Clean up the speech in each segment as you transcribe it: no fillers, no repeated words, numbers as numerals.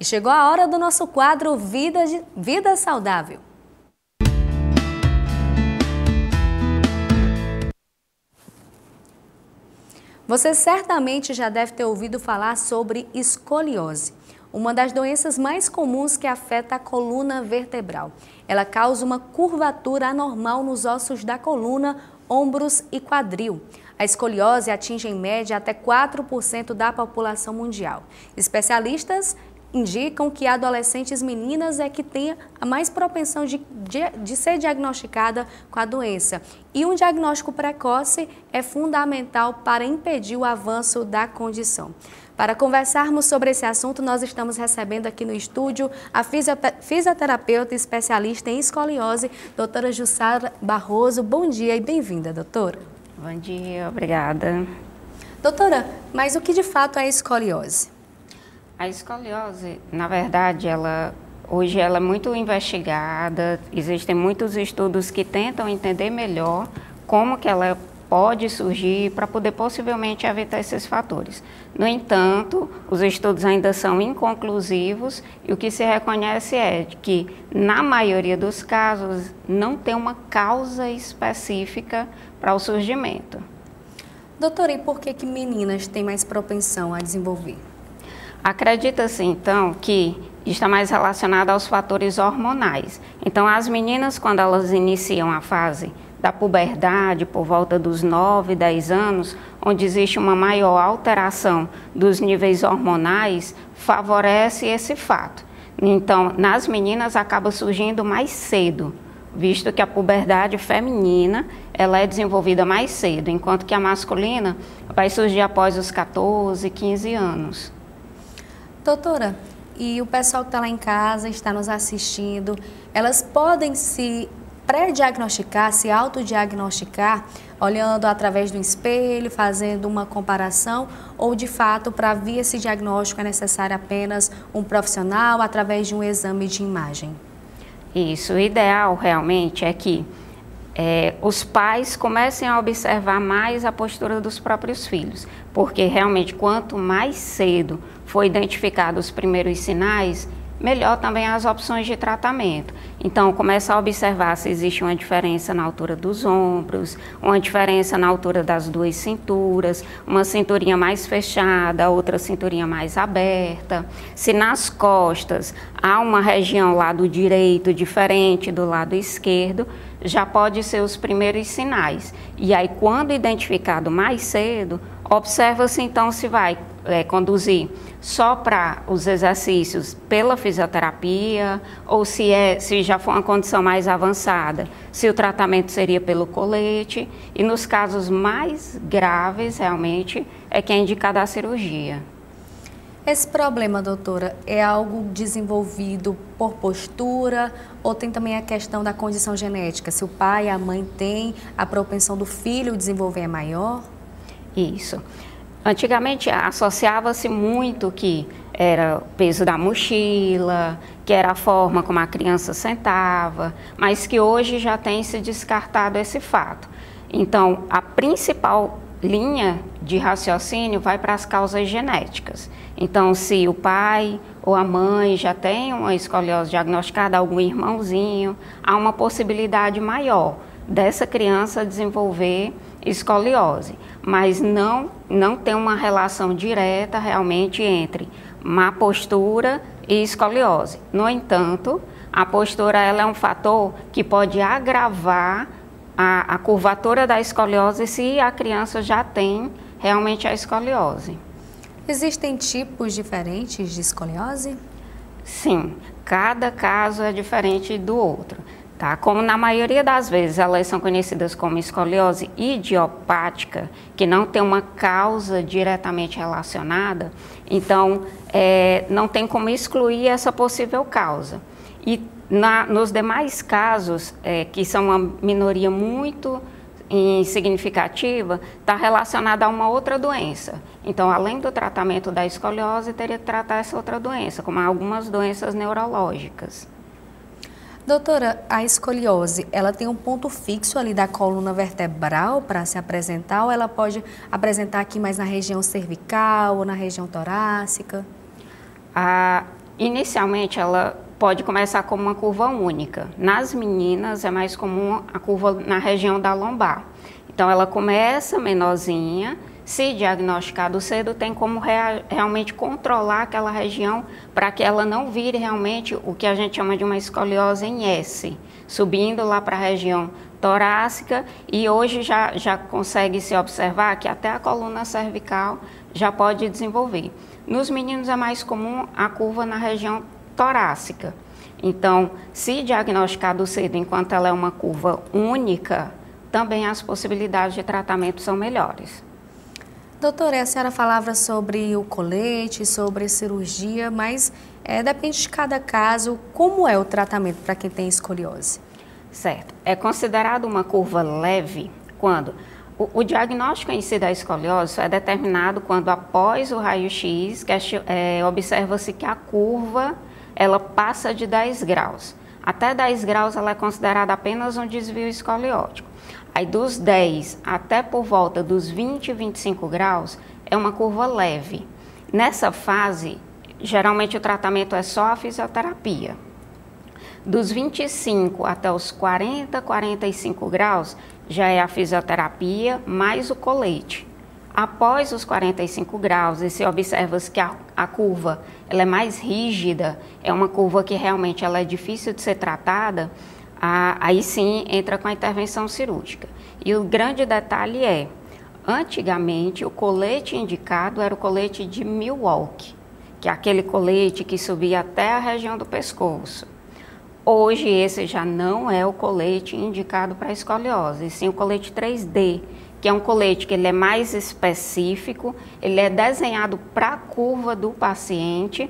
E chegou a hora do nosso quadro Vida Saudável. Você certamente já deve ter ouvido falar sobre escoliose, uma das doenças mais comuns que afeta a coluna vertebral. Ela causa uma curvatura anormal nos ossos da coluna, ombros e quadril. A escoliose atinge em média até 4% da população mundial. Especialistas indicam que adolescentes meninas é que têm a mais propensão de ser diagnosticada com a doença. E um diagnóstico precoce é fundamental para impedir o avanço da condição. Para conversarmos sobre esse assunto, nós estamos recebendo aqui no estúdio a fisioterapeuta especialista em escoliose, doutora Jussara Barroso. Bom dia e bem-vinda, doutora. Bom dia, obrigada. Doutora, mas o que de fato é a escoliose? A escoliose, na verdade, hoje ela é muito investigada, existem muitos estudos que tentam entender melhor como que ela pode surgir para poder possivelmente evitar esses fatores. No entanto, os estudos ainda são inconclusivos e o que se reconhece é que, na maioria dos casos, não tem uma causa específica para o surgimento. Doutora, e por que meninas têm mais propensão a desenvolver? Acredita-se, então, que está mais relacionado aos fatores hormonais. Então, as meninas, quando elas iniciam a fase da puberdade, por volta dos 9, 10 anos, onde existe uma maior alteração dos níveis hormonais, favorece esse fato. Então, nas meninas acaba surgindo mais cedo, visto que a puberdade feminina ela é desenvolvida mais cedo, enquanto que a masculina vai surgir após os 14, 15 anos. Doutora, e o pessoal que está lá em casa, está nos assistindo, elas podem se pré-diagnosticar, se autodiagnosticar, olhando através do espelho, fazendo uma comparação, ou de fato, para vir esse diagnóstico é necessário apenas um profissional através de um exame de imagem? Isso, o ideal realmente é que os pais comecem a observar mais a postura dos próprios filhos, porque realmente quanto mais cedo for identificado os primeiros sinais, melhor também as opções de tratamento. Então, começa a observar se existe uma diferença na altura dos ombros, uma diferença na altura das duas cinturas, uma cinturinha mais fechada, outra cinturinha mais aberta. Se nas costas há uma região lado direito diferente do lado esquerdo, já pode ser os primeiros sinais. E aí, quando identificado mais cedo, observa-se então se vai conduzir só para os exercícios pela fisioterapia ou se já for uma condição mais avançada, se o tratamento seria pelo colete e nos casos mais graves realmente é que é indicada a cirurgia. Esse problema, doutora, é algo desenvolvido por postura ou tem também a questão da condição genética? Se o pai e a mãe têm, a propensão do filho desenvolver é maior? Isso. Antigamente associava-se muito que era o peso da mochila, que era a forma como a criança sentava, mas que hoje já tem se descartado esse fato. Então, a principal linha de raciocínio vai para as causas genéticas. Então, se o pai ou a mãe já tem uma escoliose diagnosticada, algum irmãozinho, há uma possibilidade maior dessa criança desenvolver escoliose, mas não tem uma relação direta realmente entre má postura e escoliose. No entanto, a postura ela é um fator que pode agravar a curvatura da escoliose se a criança já tem realmente a escoliose. Existem tipos diferentes de escoliose? Sim, cada caso é diferente do outro. Tá? Como na maioria das vezes elas são conhecidas como escoliose idiopática, que não tem uma causa diretamente relacionada, então não tem como excluir essa possível causa. E nos demais casos, que são uma minoria muito insignificativa, está relacionada a uma outra doença. Então, além do tratamento da escoliose, teria que tratar essa outra doença, como algumas doenças neurológicas. Doutora, a escoliose, ela tem um ponto fixo ali da coluna vertebral para se apresentar ou ela pode apresentar aqui mais na região cervical ou na região torácica? Inicialmente, ela pode começar como uma curva única. Nas meninas, é mais comum a curva na região da lombar. Então, ela começa menorzinha. Se diagnosticado cedo, tem como realmente controlar aquela região para que ela não vire realmente o que a gente chama de uma escoliose em S, subindo lá para a região torácica, e hoje já consegue se observar que até a coluna cervical já pode desenvolver. Nos meninos é mais comum a curva na região torácica. Então, se diagnosticado cedo, enquanto ela é uma curva única, também as possibilidades de tratamento são melhores. Doutora, a senhora falava sobre o colete, sobre a cirurgia, mas depende de cada caso. Como é o tratamento para quem tem escoliose? Certo. É considerado uma curva leve quando o diagnóstico em si da escoliose é determinado quando, após o raio-x, observa-se que a curva ela passa de 10 graus. Até 10 graus ela é considerada apenas um desvio escoliótico. Aí dos 10 até por volta dos 20, 25 graus é uma curva leve. Nessa fase, geralmente o tratamento é só a fisioterapia. Dos 25 até os 40, 45 graus já é a fisioterapia mais o colete. Após os 45 graus, e se observa-se que a curva ela é mais rígida, é uma curva que realmente ela é difícil de ser tratada, aí sim entra com a intervenção cirúrgica. E o grande detalhe é, antigamente o colete indicado era o colete de Milwaukee, que é aquele colete que subia até a região do pescoço. Hoje esse já não é o colete indicado para escoliose, e sim o colete 3D, que é um colete que ele é mais específico, ele é desenhado para a curva do paciente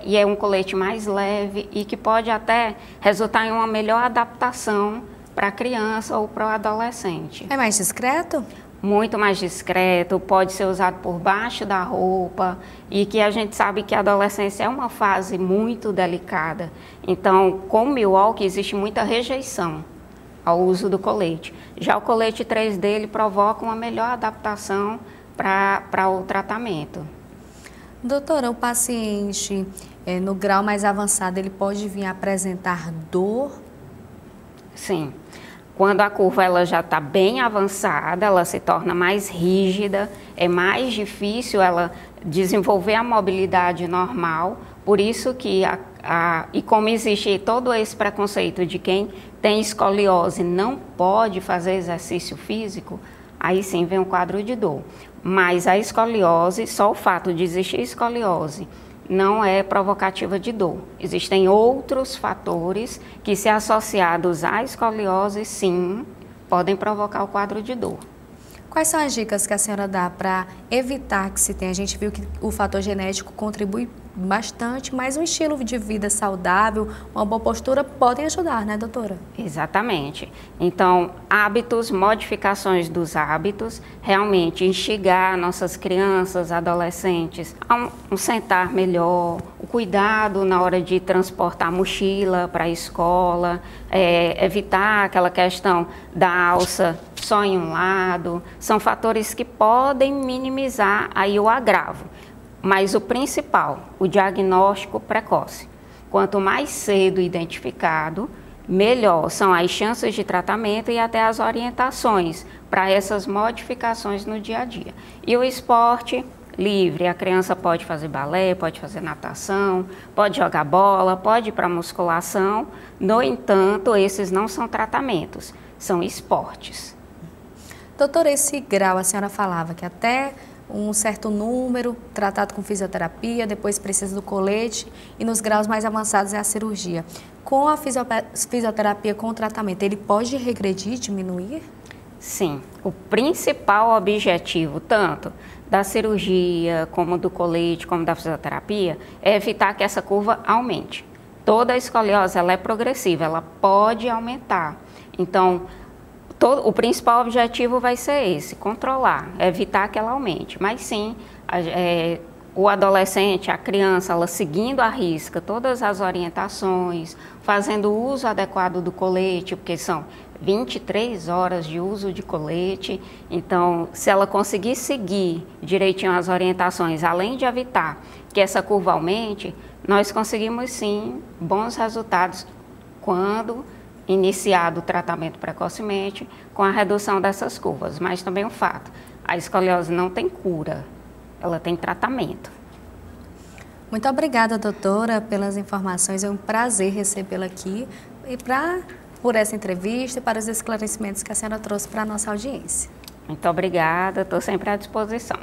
e é um colete mais leve e que pode até resultar em uma melhor adaptação para a criança ou para o adolescente. É mais discreto? Muito mais discreto, pode ser usado por baixo da roupa, e que a gente sabe que a adolescência é uma fase muito delicada. Então, com o Milwaukee existe muita rejeição ao uso do colete. Já o colete 3D ele provoca uma melhor adaptação para o tratamento. Doutora, o paciente no grau mais avançado, ele pode vir a apresentar dor? Sim. Quando a curva ela já está bem avançada, ela se torna mais rígida, é mais difícil ela desenvolver a mobilidade normal. Por isso que, e como existe todo esse preconceito de quem tem escoliose não pode fazer exercício físico, aí sim vem um quadro de dor. Mas a escoliose, só o fato de existir escoliose, não é provocativa de dor. Existem outros fatores que, se associados à escoliose, sim, podem provocar o quadro de dor. Quais são as dicas que a senhora dá para evitar que se tenha? A gente viu que o fator genético contribui bastante, mas um estilo de vida saudável, uma boa postura podem ajudar, né, doutora? Exatamente. Então, hábitos, modificações dos hábitos, realmente instigar nossas crianças, adolescentes a um sentar melhor, o cuidado na hora de transportar a mochila para a escola, evitar aquela questão da alça só em um lado, são fatores que podem minimizar aí o agravo. Mas o principal, o diagnóstico precoce. Quanto mais cedo identificado, melhor são as chances de tratamento e até as orientações para essas modificações no dia a dia. E o esporte livre, a criança pode fazer balé, pode fazer natação, pode jogar bola, pode ir para musculação. No entanto, esses não são tratamentos, são esportes. Doutora, esse grau, a senhora falava que até um certo número, tratado com fisioterapia, depois precisa do colete e nos graus mais avançados é a cirurgia. Com a fisioterapia, com o tratamento, ele pode regredir, diminuir? Sim, o principal objetivo, tanto da cirurgia, como do colete, como da fisioterapia, é evitar que essa curva aumente. Toda a escoliose ela é progressiva, ela pode aumentar. Então, o principal objetivo vai ser esse, controlar, evitar que ela aumente. Mas sim, o adolescente, a criança, ela seguindo à risca todas as orientações, fazendo o uso adequado do colete, porque são 23 horas de uso de colete. Então, se ela conseguir seguir direitinho as orientações, além de evitar que essa curva aumente, nós conseguimos sim bons resultados quando iniciado o tratamento precocemente com a redução dessas curvas. Mas também um fato, a escoliose não tem cura, ela tem tratamento. Muito obrigada, doutora, pelas informações. É um prazer recebê-la aqui e por essa entrevista e para os esclarecimentos que a senhora trouxe para a nossa audiência. Muito obrigada, estou sempre à disposição.